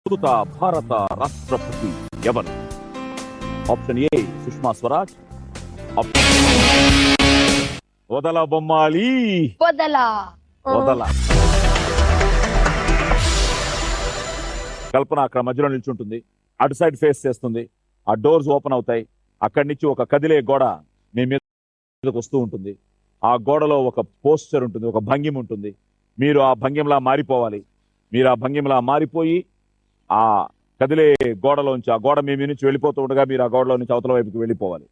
ప్రస్తుత భారత రాష్ట్రపతి ఎవరు? ఆప్షన్ ఏ సుష్మా స్వరాజ్, వదల బొమ్మాలి, వదల. కల్పన అక్కడ మధ్యలో నిల్చుంటుంది, అటు సైడ్ ఫేస్ చేస్తుంది, ఆ డోర్స్ ఓపెన్ అవుతాయి, అక్కడి నుంచి ఒక కదిలే గోడ మీ మీదకి వస్తూ ఉంటుంది. ఆ గోడలో ఒక పోస్చర్ ఉంటుంది, ఒక భంగిమ ఉంటుంది. మీరు ఆ భంగిమలా మారిపోవాలి. మీరు ఆ భంగిమలా మారిపోయి ఆ కదిలే గోడలోంచి, ఆ గోడ మీ నుంచి వెళ్ళిపోతూ ఉండగా మీరు ఆ గోడలో నుంచి అవతల వైపుకి వెళ్ళిపోవాలి.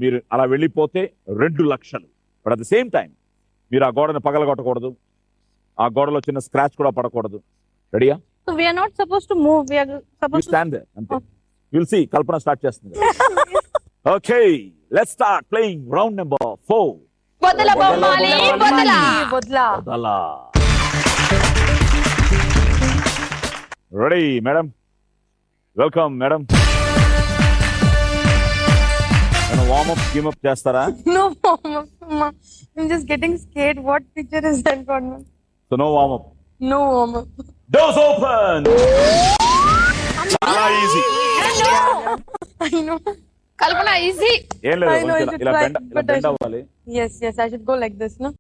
మీరు అలా వెళ్ళిపోతే 2 లక్షలు. But at the same time మీరు ఆ గోడను పగలగొట్టకూడదు, ఆ గోడలో చిన్న స్క్రాచ్ కూడా పడకూడదు. రెడీయా? So we are not supposed to move. We are supposed to stand there. అంతే. We'll see. కల్పన స్టార్ట్ చేస్తుంది. Okay, let's start playing round number 4. వదల బొమ్మాలి, వదల. వదల. Ready madam? Welcome madam. Warm up game up చేస్తారా? No warm up. I'm just getting scared. What picture is that, Godman? So no warm up. No warm up. Doors open. చాలా easy. I know. Kalpana, easy. ఏం లేదు, I know, ఇలా it's right, but I bend should- అవ్వాలి. Yes, I should go like this, no?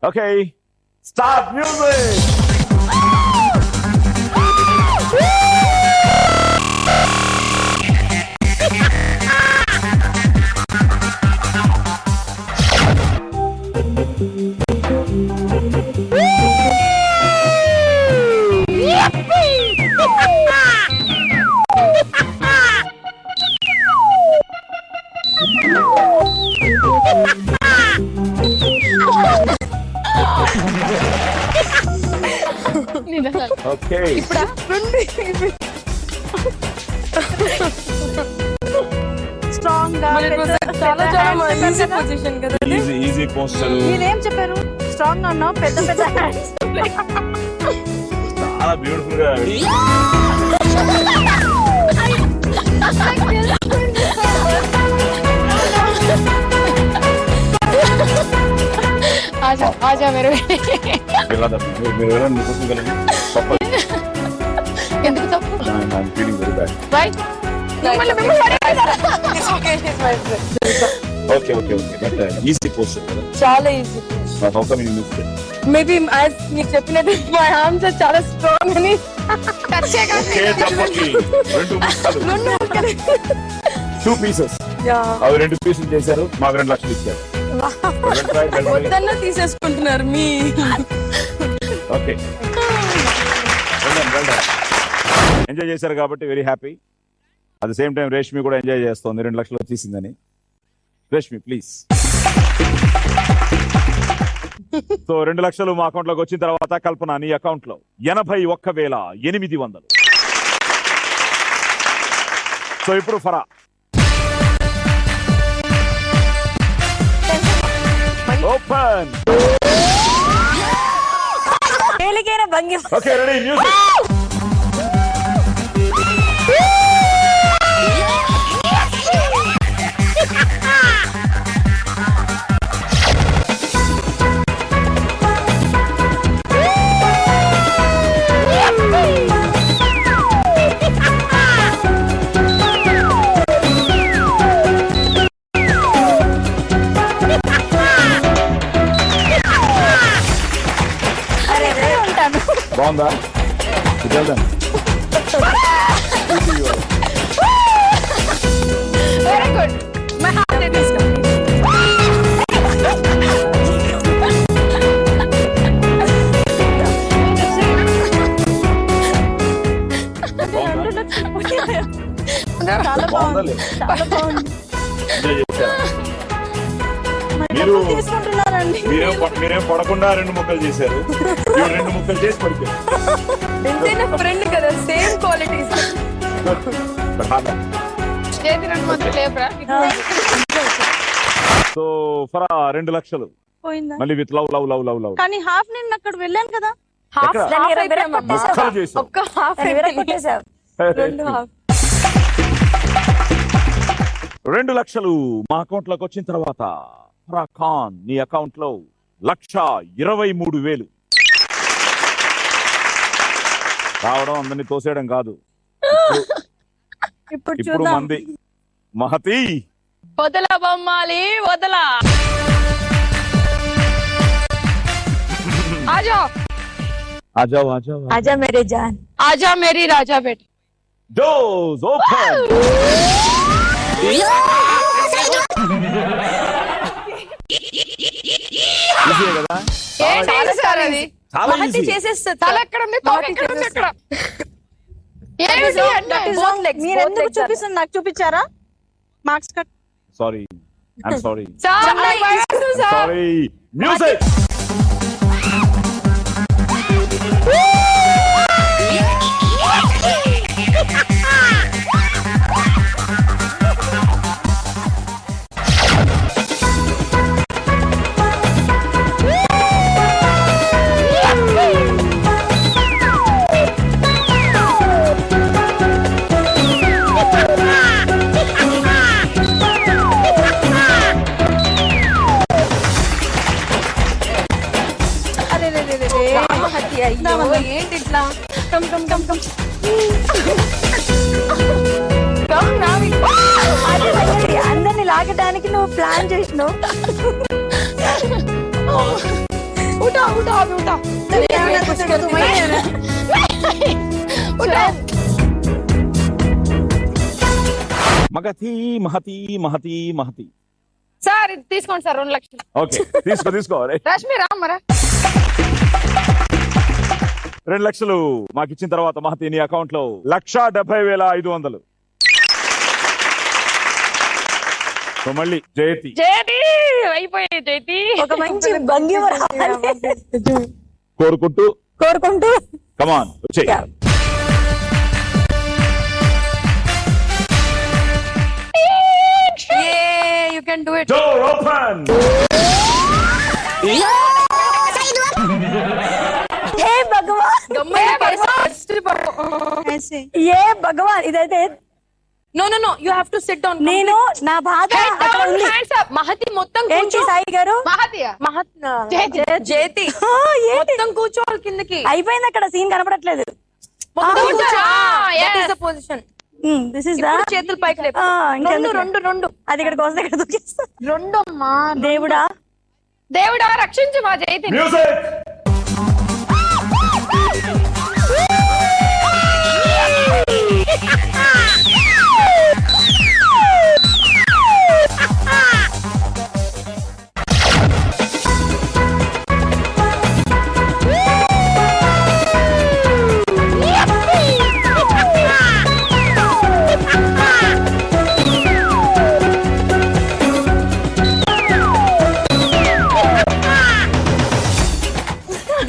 Okay, start music. Okay. Strong గా చాలా easy position కదా. Easy posture. నేనేం చెప్పాను? స్ట్రాంగ్ గా ఉన్నావు, పెద్ద పెద్ద హ్యాండ్స్. చాలా బ్యూటిఫుల్ గా. ఆజా మీరు ఎందుకు తప్పు? చాలా ఈజీ. మేబీ నీకు చెప్పినట్టు మై ఆర్మ్స్ చాలా స్ట్రాంగ్ అని. టూ పీసెస్ అవి 2 పీసులు చేశారు, మాకు 2 లక్షలు ఇచ్చారు. వద్దన్నా తీసేసుకుంటున్నారు మీ. ఓకే, ఎంజాయ్ చేశారు కాబట్టి very happy. At the same time Reshmi కూడా ఎంజాయ్ చేస్తోంది 2 లక్షలు వచ్చేసిందని. రేష్మి ప్లీజ్. సో 2 లక్షలు మా అకౌంట్ లోకి వచ్చిన తర్వాత కల్పన నీ అకౌంట్ లో 81,800. సో ఇప్పుడు Farah open. Okay ready, music. బాగుందా? Very good. My heart it is చాలా బాగుంది. చాలా బాగుంది. మీరేం పడకుండా 2 ముక్కలు చేశారు, 2 ముక్కలు చేసి పడిపోయారు. ఫ్రెండ్ కదా, సేమ్ క్వాలిటీస్. సో ఫరా 2 లక్షలు మళ్ళీ with love love love love love. కానీ హాఫ్ నేను అక్కడ వెళ్ళాను కదా. ముక్కలు చేశారు. ఒక్క హాఫ్ 2 లక్షలు మా అకౌంట్ లోకి వచ్చిన తర్వాత ఫరా ఖాన్ నీ అకౌంట్ లో 1,23,000. రావడం అందరినీ తోసేయడం కాదు. ఇప్పుడు ఇప్పుడు చూద్దాం. మంది మహతి. వదల బొమ్మాలి వదల. ఆజా ఆజాओ आजाओ आजा मेरे जान. ఆజా మేరీ రాజా బేట. Doors open. ఈజీ కదా? ఏంటి సార్ అది? చాలా మహతి ఈజీ. చేసేస్తా. తల ఎక్కడ ఉంది? తోక ఎక్కడ ఉంది? అక్కడ ఏంటి అంటే both legs, మీరు both ఎందుకు legs చూపిస్తుంది? నాకు చూపించారా? Marks cut. Sorry I'm sorry sir నాకు భయం సార్. సారీ. మ్యూజిక్. మహతి అయ్యో ఏంటి ఇట్లా? Come come come come. Come నావి. అది సంగతి. అందరిని లాగడానికి నువ్వు ప్లాన్ చేసినావు. ఉఠా ఉఠా ఉఠా ఉఠా. మగతి మహతి మహతి మహతి. సార్ ఇది తీసుకోండి సార్ 2 లక్షలు. ఓకే తీసుకో తీసుకో. రష్మి రామరా 2 లక్షలు మాకు ఇచ్చిన తర్వాత మహతి నీ అకౌంట్ లో 1,70,500. సో మళ్ళీ జయతి. జయతి అయిపోయింది. జయతి ఒక మంచి భంగిమ రావాలి కోరుకుంటూ కోరుకుంటూ. కమాన్ వచ్చే. You can do it. Door open. Hey భగవాన్, ఏ భగవాన్, ఇదైతే no no no you have to sit down. నేను నా బాధ అక్కడ ఉంది. మహతి మొత్తం ఏంటి కూర్చో. సాయి గారు? జయతి ఆ, ఏంటి? మొత్తం కూర్చోవాలి కిందకి. అయిపోయింది, అక్కడ సీన్ కనపడట్లేదు. మొత్తం కూర్చో. కూర్చో. Yes. That is the position. This is ఇప్పుడు చేతులు పైకి లేపు. రెండు అది ఇక్కడికి వస్తే ఇక్కడ దూకేస్తా. రెండు అమ్మా. దేవుడా, దేవుడా రక్షించు మా జయతిని. మ్యూజిక్.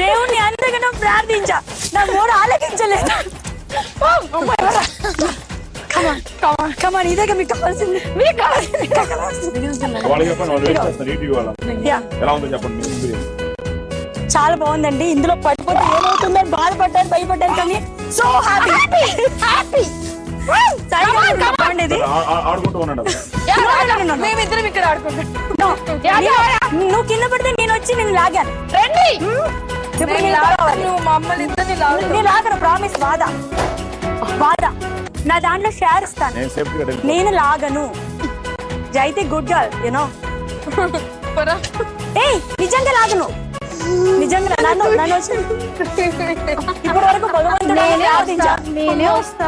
దేవుణ్ణి అంతగానో ప్రార్థించా, నా మూడు ఆలకించలేదు. కమాన్, ఇదే మీకు కావాల్సింది. మీకు కావాల్సింది. వాళ్ళకి చెప్పండి, వాళ్ళు వెయిట్ చేస్తారు. ఈటీవీ వాళ్ళ Yeah. ఎలా ఉందో చెప్పండి మీ ఎక్స్పీరియన్స్. చాలా బాగుందండి. ఇందులో పడిపోతే ఏమవుతుందని బాధపడ్డాను, భయపడ్డాను, కానీ సో హ్యాపీ. బాగుండేది. ఆడుకుంటూ ఉన్నాడు. మేమిద్దరం ఇక్కడ ఆడుకుంటాం. నువ్వు కింద పడితే నేను వచ్చి నేను లాగాను. రండి. ఇప్పుడు నేను రావాలి. నువ్వు మమ్మల్ని ఇద్దరిని లాగు. నేను లాగను, ప్రామిస్. బాధ నా దాంట్లో షేర్ ఇస్తాను. నేను సేఫ్టీగా వెళ్ళి నేను లాగను. జైతే గుడ్ గర్ల్, యూనో. ఏయ్, నిజంగా లాగను. నిజంగా నన్ను వచ్చి ఇప్పటి వరకు భగవంతుడు నేనే వస్తా.